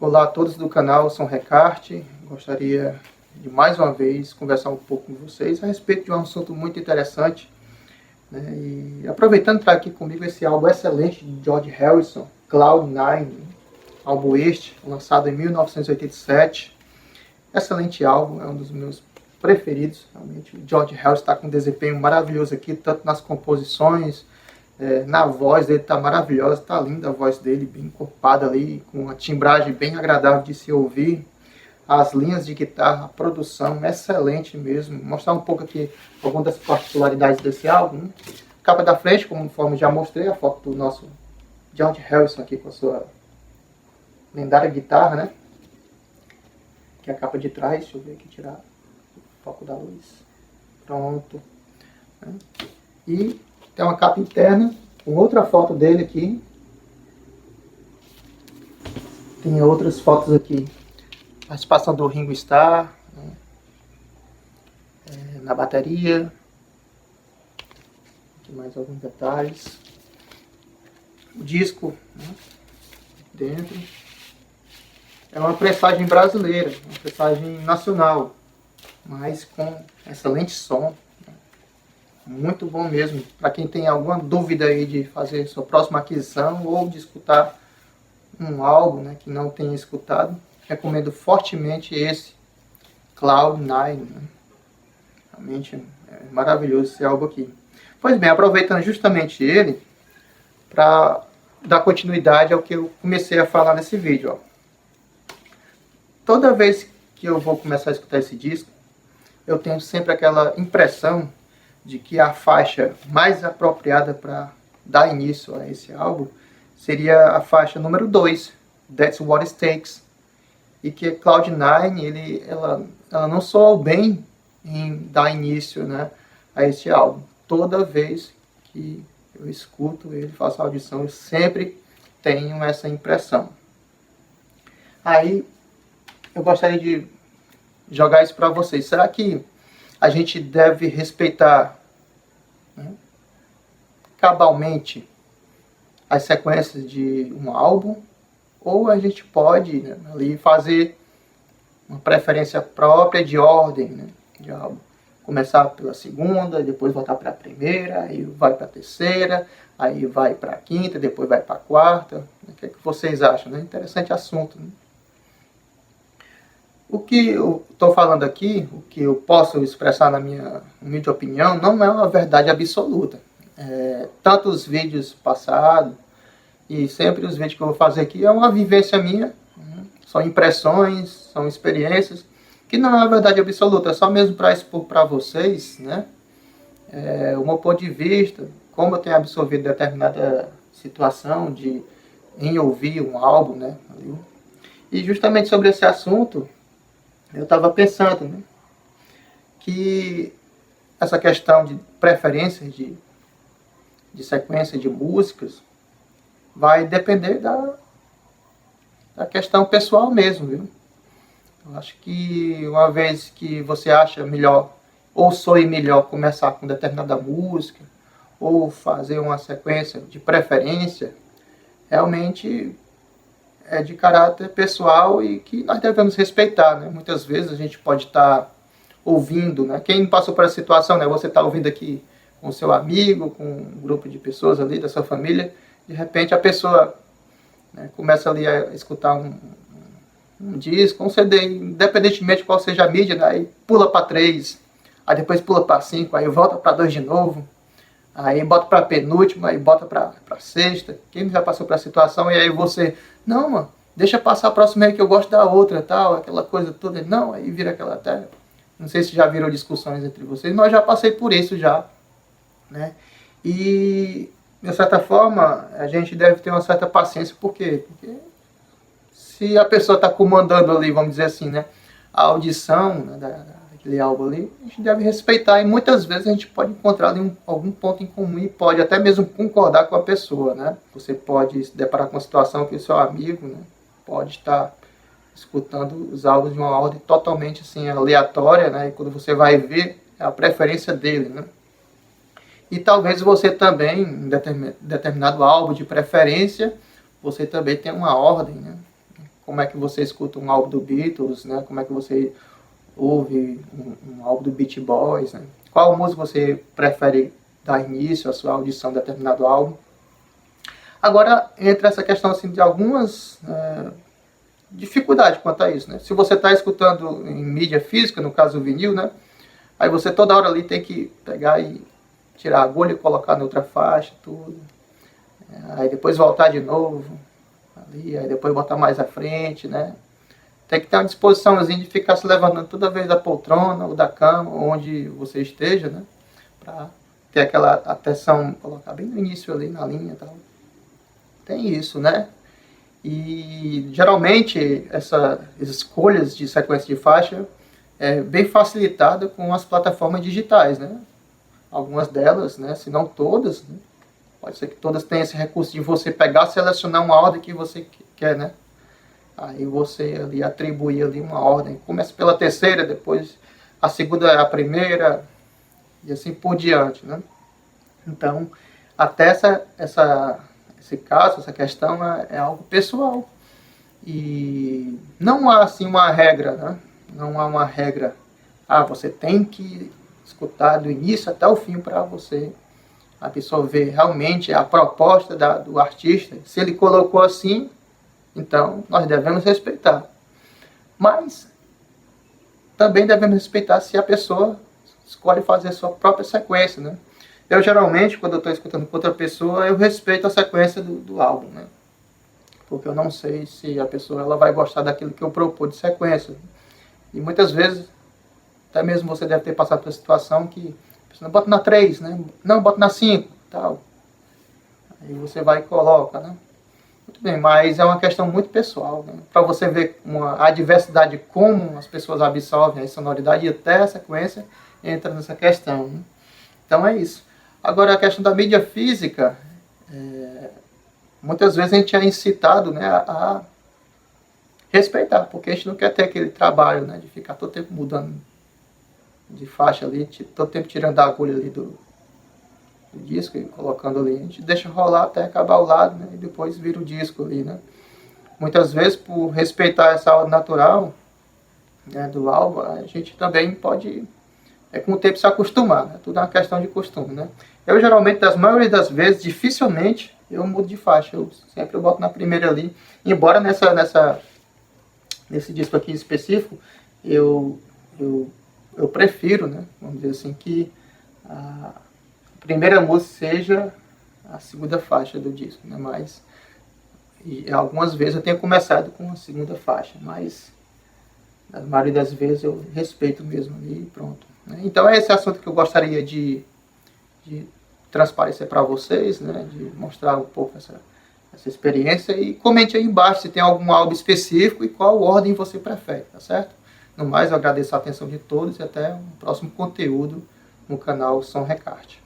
Olá a todos do canal Som Recarte. Gostaria de mais uma vez conversar um pouco com vocês a respeito de um assunto muito interessante, né? E aproveitando para aqui comigo esse álbum excelente de George Harrison, Cloud9, álbum este, lançado em 1987. Excelente álbum, é um dos meus preferidos. Realmente o George Harrison está com um desempenho maravilhoso aqui, tanto nas composições, na voz dele está maravilhosa, está linda a voz dele, bem encorpada ali, com uma timbragem bem agradável de se ouvir. As linhas de guitarra, a produção, excelente mesmo. Vou mostrar um pouco aqui algumas das particularidades desse álbum. Capa da frente, conforme já mostrei, a foto do nosso George Harrison aqui com a sua lendária guitarra, né? Aqui a capa de trás, deixa eu ver aqui, tirar o foco da luz. Pronto. E tem uma capa interna com outra foto dele aqui. Tem outras fotos aqui. Participação do Ringo Starr, né? Na bateria. Aqui mais alguns detalhes. O disco, né? Dentro. É uma pressagem brasileira, uma pressagem nacional, mas com excelente som. Muito bom mesmo. Para quem tem alguma dúvida aí de fazer sua próxima aquisição ou de escutar um álbum, né, que não tenha escutado, recomendo fortemente esse Cloud9. Né? Realmente é maravilhoso esse álbum aqui. Pois bem, aproveitando justamente ele para dar continuidade ao que eu comecei a falar nesse vídeo. Ó. Toda vez que eu vou começar a escutar esse disco, eu tenho sempre aquela impressão de que a faixa mais apropriada para dar início a esse álbum seria a faixa número 2, That's What It Takes, e que Cloud9 ela não soa bem em dar início, né, a este álbum. Toda vez que eu escuto ele, faço a audição, eu sempre tenho essa impressão. Aí eu gostaria de jogar isso para vocês. Será que a gente deve respeitar, né, cabalmente as sequências de um álbum, ou a gente pode, né, ali fazer uma preferência própria de ordem, né, de álbum? Começar pela segunda, depois voltar para a primeira, aí vai para a terceira, aí vai para a quinta, depois vai para a quarta. O que é que vocês acham? Né? Interessante assunto, né? O que eu estou falando aqui, o que eu posso expressar na minha humilde opinião, não é uma verdade absoluta. Tanto os vídeos passados e sempre os vídeos que eu vou fazer aqui é uma vivência minha, né? São impressões, são experiências, que não é uma verdade absoluta, é só mesmo para expor para vocês, né? O meu ponto de vista, como eu tenho absorvido determinada situação em ouvir um álbum, né? E justamente sobre esse assunto, eu estava pensando, né, que essa questão de preferência de sequência de músicas vai depender da questão pessoal mesmo, viu? Eu acho que uma vez que você acha melhor, ou soe melhor começar com determinada música, ou fazer uma sequência de preferência, realmente é de caráter pessoal e que nós devemos respeitar, né? Muitas vezes a gente pode estar ouvindo, né? Quem passou por essa situação, né? Você está ouvindo aqui com seu amigo, com um grupo de pessoas ali da sua família, de repente a pessoa, né, começa ali a escutar um disco, um CD, independentemente de qual seja a mídia, né? Aí pula para 3, aí depois pula para 5, aí volta para 2 de novo, aí bota para penúltima, aí bota para sexta. Quem já passou por essa situação? E aí você, não, mano, deixa passar a próxima aí que eu gosto da outra, tal, aquela coisa toda. Não, aí vira aquela até, não sei se já virou discussões entre vocês, mas já passei por isso já, né? E de certa forma a gente deve ter uma certa paciência. Por quê? Porque se a pessoa está comandando ali, vamos dizer assim, né, a audição, né, daquele álbum ali, a gente deve respeitar, e muitas vezes a gente pode encontrar ali algum ponto em comum e pode até mesmo concordar com a pessoa, né? Você pode se deparar com uma situação que o seu amigo, né, pode estar escutando os álbuns de uma ordem totalmente assim, aleatória, né? E quando você vai ver, é a preferência dele, né? E talvez você também, em determinado álbum de preferência, você também tenha uma ordem, né, como é que você escuta um álbum do Beatles, né? Como é que você ouve um álbum do Beach Boys, né? Qual música você prefere dar início à sua audição de determinado álbum? Agora, entra essa questão assim, de algumas dificuldades quanto a isso, né? Se você está escutando em mídia física, no caso o vinil, né? Aí você toda hora ali tem que pegar e tirar a agulha e colocar na outra faixa, tudo. Aí depois voltar de novo, ali, aí depois botar mais à frente, né? Tem que ter uma disposiçãozinha de ficar se levantando toda vez da poltrona ou da cama, onde você esteja, né? Pra ter aquela atenção, colocar bem no início ali na linha e tal. Tem isso, né? E geralmente essas escolhas de sequência de faixa é bem facilitada com as plataformas digitais, né? Algumas delas, né? Se não todas, né? Pode ser que todas tenham esse recurso de você pegar, selecionar uma ordem que você quer, né? Aí você ali atribui ali uma ordem. Começa pela terceira, depois a segunda é a primeira, e assim por diante, né? Então, até esse caso, essa questão é algo pessoal. E não há assim uma regra, né? Não há uma regra. Ah, você tem que escutar do início até o fim para você absorver realmente a proposta do artista. Se ele colocou assim, então nós devemos respeitar. Mas também devemos respeitar se a pessoa escolhe fazer a sua própria sequência, né? Eu geralmente, quando eu estou escutando com outra pessoa, eu respeito a sequência do álbum, né? Porque eu não sei se a pessoa ela vai gostar daquilo que eu propus de sequência. E muitas vezes, até mesmo você deve ter passado por uma situação que a pessoa bota na 3, né? Não, bota na 5, tal. Aí você vai e coloca, né? Muito bem, mas é uma questão muito pessoal, né? Para você ver a diversidade, como as pessoas absorvem a sonoridade e até a sequência entra nessa questão, né? Então é isso. Agora, a questão da mídia física, muitas vezes a gente é incitado, né, a respeitar, porque a gente não quer ter aquele trabalho, né, de ficar todo tempo mudando de faixa ali, todo tempo tirando a agulha ali do disco e colocando ali. A gente deixa rolar até acabar o lado, né, e depois vira o disco ali, né. Muitas vezes, por respeitar essa ordem natural, né, do álbum, a gente também pode, com o tempo, se acostumar, né? Tudo é uma questão de costume, né. Eu, geralmente, das maioria das vezes, dificilmente eu mudo de faixa. Eu sempre boto na primeira ali. Embora nesse disco aqui específico, eu prefiro, né, vamos dizer assim, que a primeira música seja a segunda faixa do disco, né, mas algumas vezes eu tenho começado com a segunda faixa, mas na maioria das vezes eu respeito mesmo ali e pronto, né. Então é esse assunto que eu gostaria de transparecer para vocês, né, de mostrar um pouco essa experiência, e comente aí embaixo se tem algum álbum específico e qual ordem você prefere, tá certo? No mais, eu agradeço a atenção de todos e até um próximo conteúdo no canal Som Recarte.